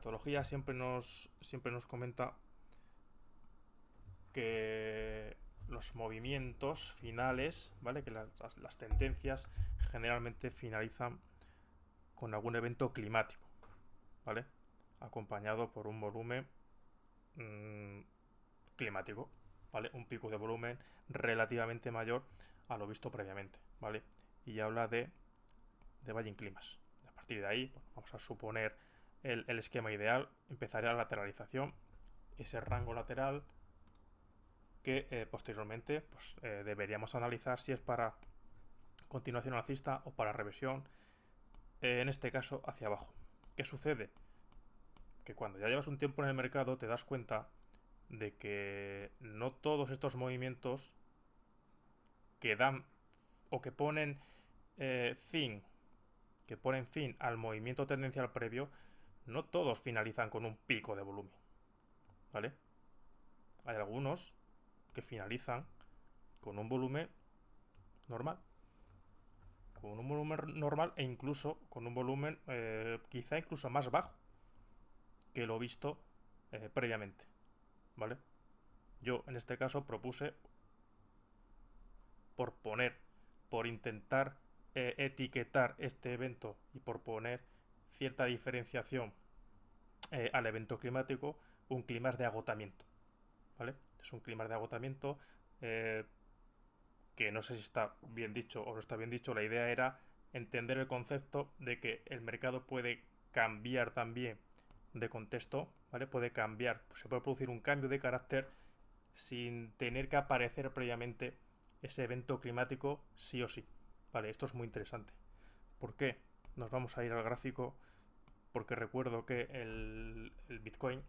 metodología siempre nos comenta que los movimientos finales, ¿vale? Que las tendencias generalmente finalizan con algún evento climático, ¿vale? Acompañado por un volumen mmm, climático, ¿vale? Un pico de volumen relativamente mayor a lo visto previamente, ¿vale? Y habla de Bayesian climas. A partir de ahí, bueno, vamos a suponer el esquema ideal, empezaría la lateralización, ese rango lateral que posteriormente pues, deberíamos analizar si es para continuación alcista o para reversión, en este caso hacia abajo. ¿Qué sucede? Que cuando ya llevas un tiempo en el mercado te das cuenta de que no todos estos movimientos que dan o que ponen fin al movimiento tendencial previo, no todos finalizan con un pico de volumen, ¿vale? Hay algunos que finalizan con un volumen normal, e incluso con un volumen quizá incluso más bajo que lo visto previamente, ¿vale? Yo en este caso propuse por intentar etiquetar este evento y por poner cierta diferenciación al evento climático, un clima de agotamiento, ¿vale? Es un clima de agotamiento que no sé si está bien dicho o no está bien dicho. La idea era entender el concepto de que el mercado puede cambiar también de contexto, ¿vale? Puede cambiar, se puede producir un cambio de carácter sin tener que aparecer previamente ese evento climático sí o sí. Vale, esto es muy interesante. ¿Por qué? Nos vamos a ir al gráfico porque recuerdo que el Bitcoin,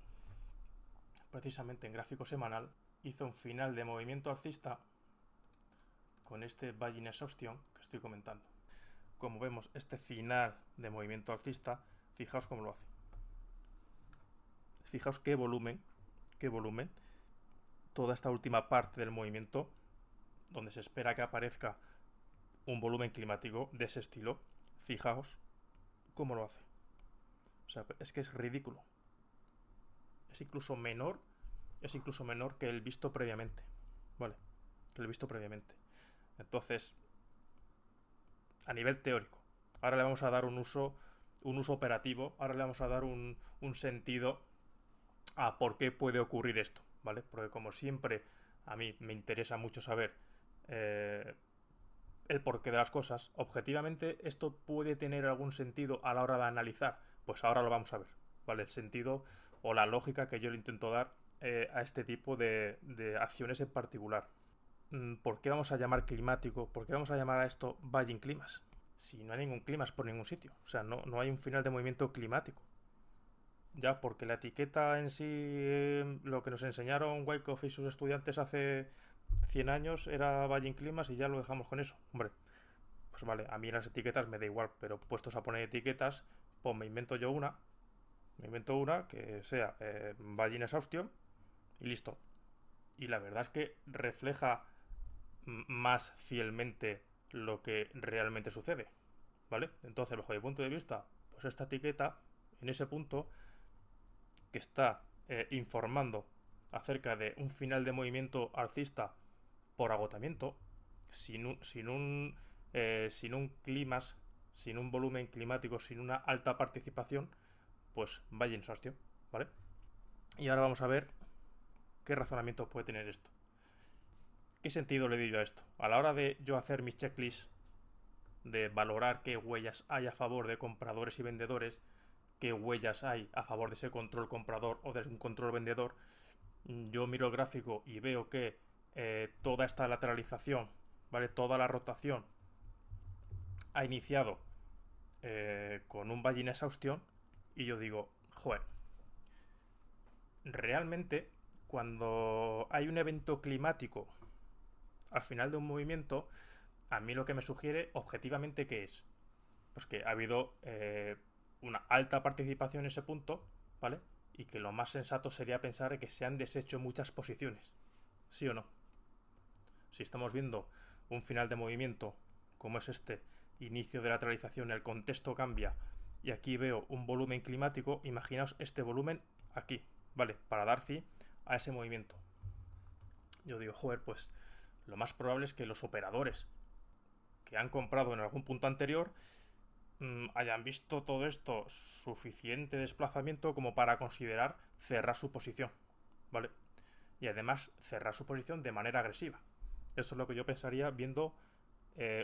precisamente en gráfico semanal, hizo un final de movimiento alcista con este Bayesian Exhaustion que estoy comentando. Como vemos, este final de movimiento alcista, fijaos cómo lo hace. Fijaos qué volumen, toda esta última parte del movimiento, donde se espera que aparezca un volumen climático de ese estilo, fijaos cómo lo hace. O sea, es que es ridículo. Es incluso menor que el visto previamente. Vale, que el visto previamente. Entonces, a nivel teórico, ahora le vamos a dar un uso operativo, ahora le vamos a dar un sentido a por qué puede ocurrir esto, ¿vale? Porque como siempre, a mí me interesa mucho saber el porqué de las cosas. Objetivamente, ¿esto puede tener algún sentido a la hora de analizar? Pues ahora lo vamos a ver, ¿vale? El sentido o la lógica que yo le intento dar a este tipo de acciones en particular. ¿Por qué vamos a llamar climático? ¿Por qué vamos a llamar a esto Bayesian climas? Si no hay ningún climas por ningún sitio. O sea, no hay un final de movimiento climático. Ya, porque la etiqueta en sí, lo que nos enseñaron Wyckoff y sus estudiantes hace 100 años era Bayesian climas y ya lo dejamos con eso. Hombre, pues vale, a mí las etiquetas me da igual, pero puestos a poner etiquetas, pues me invento una que sea Bayesian exhaustion y listo. Y la verdad es que refleja más fielmente lo que realmente sucede, ¿vale? Entonces, bajo mi punto de vista, pues esta etiqueta, en ese punto, que está informando acerca de un final de movimiento alcista por agotamiento, sin un climas, sin un volumen climático, sin una alta participación, pues vaya en sostio, ¿vale? Y ahora vamos a ver qué razonamiento puede tener esto. ¿Qué sentido le doy yo a esto? A la hora de yo hacer mis checklists, de valorar qué huellas hay a favor de compradores y vendedores, qué huellas hay a favor de ese control comprador o de un control vendedor, yo miro el gráfico y veo que toda esta lateralización, ¿vale? Toda la rotación ha iniciado con un Bayesian exhaustion y yo digo, joder, realmente cuando hay un evento climático al final de un movimiento, a mí lo que me sugiere objetivamente que es, pues que ha habido una alta participación en ese punto, ¿vale? Y que lo más sensato sería pensar que se han deshecho muchas posiciones, ¿sí o no? Si estamos viendo un final de movimiento como es este, inicio de lateralización, el contexto cambia y aquí veo un volumen climático, imaginaos este volumen aquí, ¿vale? Para dar fin a ese movimiento. Yo digo, joder, pues lo más probable es que los operadores que han comprado en algún punto anterior hayan visto todo esto suficiente desplazamiento como para considerar cerrar su posición, ¿vale? Y además cerrar su posición de manera agresiva. Eso es lo que yo pensaría viendo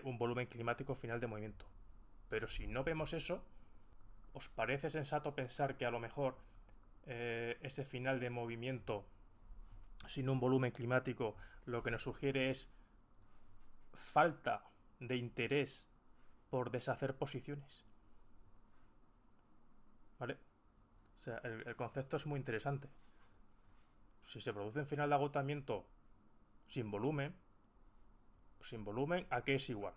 un volumen climático final de movimiento. Pero si no vemos eso, ¿os parece sensato pensar que a lo mejor ese final de movimiento sin un volumen climático lo que nos sugiere es falta de interés por deshacer posiciones? ¿Vale? O sea, el concepto es muy interesante. Si se produce un final de agotamiento sin volumen, ¿a qué es igual?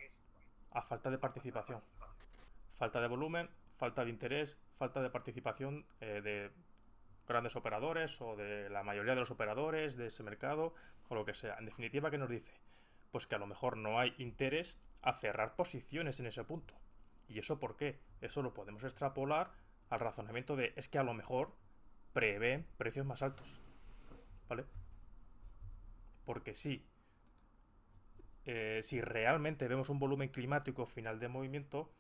A falta de participación. Falta de volumen, falta de interés, falta de participación de grandes operadores o de la mayoría de los operadores de ese mercado o lo que sea. En definitiva, ¿qué nos dice? Pues que a lo mejor no hay interés a cerrar posiciones en ese punto. ¿Y eso por qué? Eso lo podemos extrapolar al razonamiento de es que a lo mejor prevén precios más altos. ¿Vale? Porque sí, si realmente vemos un volumen climático final de movimiento,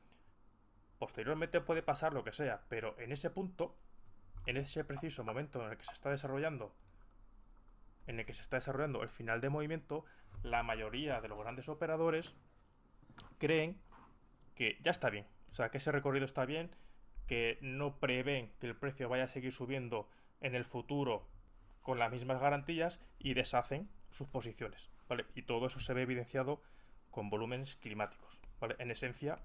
posteriormente puede pasar lo que sea, pero en ese punto, en ese preciso momento en el que se está desarrollando, el final de movimiento, la mayoría de los grandes operadores creen que ya está bien, o sea, que ese recorrido está bien, que no prevén que el precio vaya a seguir subiendo en el futuro con las mismas garantías y deshacen sus posiciones, ¿vale? Y todo eso se ve evidenciado con volúmenes climáticos, ¿vale? En esencia,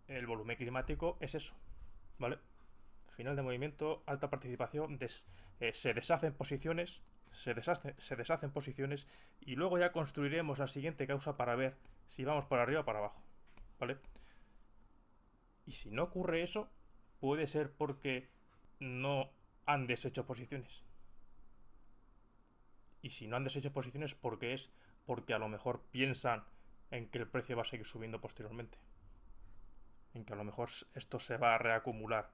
el volumen climático es eso, ¿vale? Final de movimiento, alta participación, se deshacen posiciones, se deshacen posiciones y luego ya construiremos la siguiente causa para ver si vamos para arriba o para abajo, ¿vale? Y si no ocurre eso, puede ser porque no han deshecho posiciones. Y si no han deshecho posiciones, porque es porque a lo mejor piensan en que el precio va a seguir subiendo posteriormente. En que a lo mejor esto se va a reacumular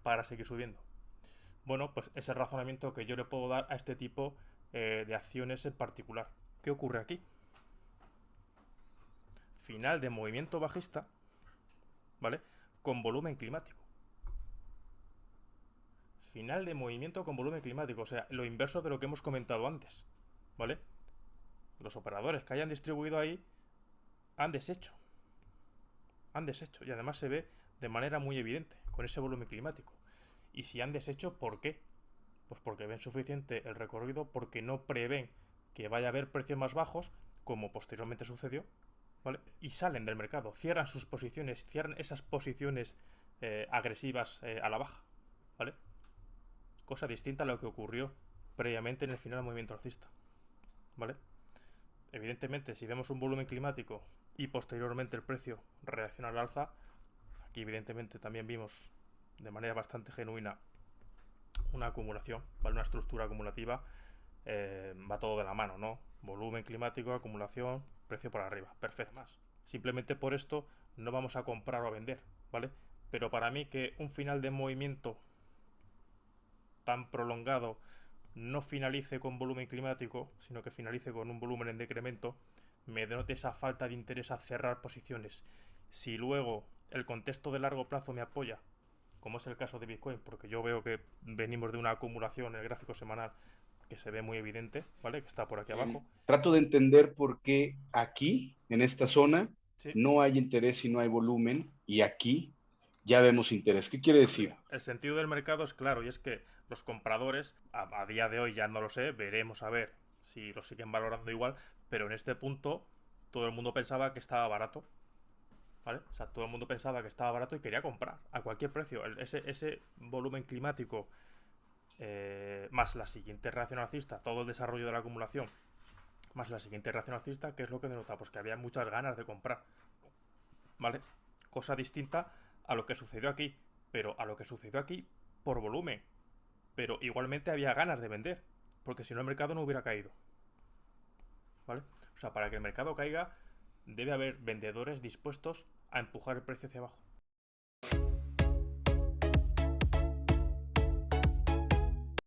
para seguir subiendo. Bueno, pues es el razonamiento que yo le puedo dar a este tipo de acciones en particular. ¿Qué ocurre aquí? Final de movimiento bajista, ¿vale? Con volumen climático. Final de movimiento con volumen climático, o sea, lo inverso de lo que hemos comentado antes, ¿vale? Los operadores que hayan distribuido ahí han deshecho. Y además se ve de manera muy evidente con ese volumen climático. Y si han deshecho, ¿por qué? Pues porque ven suficiente el recorrido, porque no prevén que vaya a haber precios más bajos, como posteriormente sucedió, ¿vale? Y salen del mercado, cierran sus posiciones, cierran esas posiciones agresivas a la baja, ¿vale? Cosa distinta a lo que ocurrió previamente en el final del movimiento alcista, ¿vale? Evidentemente, si vemos un volumen climático y posteriormente el precio reacciona al alza, aquí evidentemente también vimos de manera bastante genuina una acumulación, ¿vale? Una estructura acumulativa, va todo de la mano, ¿no? Volumen climático, acumulación, precio por arriba, perfecto. Más. Simplemente por esto no vamos a comprar o a vender, ¿vale? Pero para mí que un final de movimiento tan prolongado no finalice con volumen climático, sino que finalice con un volumen en decremento, me denote esa falta de interés a cerrar posiciones. Si luego el contexto de largo plazo me apoya, como es el caso de Bitcoin, porque yo veo que venimos de una acumulación en el gráfico semanal que se ve muy evidente, ¿vale? Que está por aquí abajo. Trato de entender por qué aquí, en esta zona, Sí. no hay interés y no hay volumen, y aquí ya vemos interés. ¿Qué quiere decir? El sentido del mercado es claro, y es que los compradores, a día de hoy ya no lo sé, veremos a ver si lo siguen valorando igual, pero en este punto todo el mundo pensaba que estaba barato, ¿vale? O sea, todo el mundo pensaba que estaba barato y quería comprar a cualquier precio. Ese volumen climático más la siguiente reacción alcista, todo el desarrollo de la acumulación, más la siguiente reacción alcista, ¿qué es lo que denota? Pues que había muchas ganas de comprar, ¿vale? Cosa distinta a lo que sucedió aquí, pero a lo que sucedió aquí por volumen, pero igualmente había ganas de vender, porque si no el mercado no hubiera caído, ¿vale? O sea, para que el mercado caiga debe haber vendedores dispuestos a empujar el precio hacia abajo. Chao.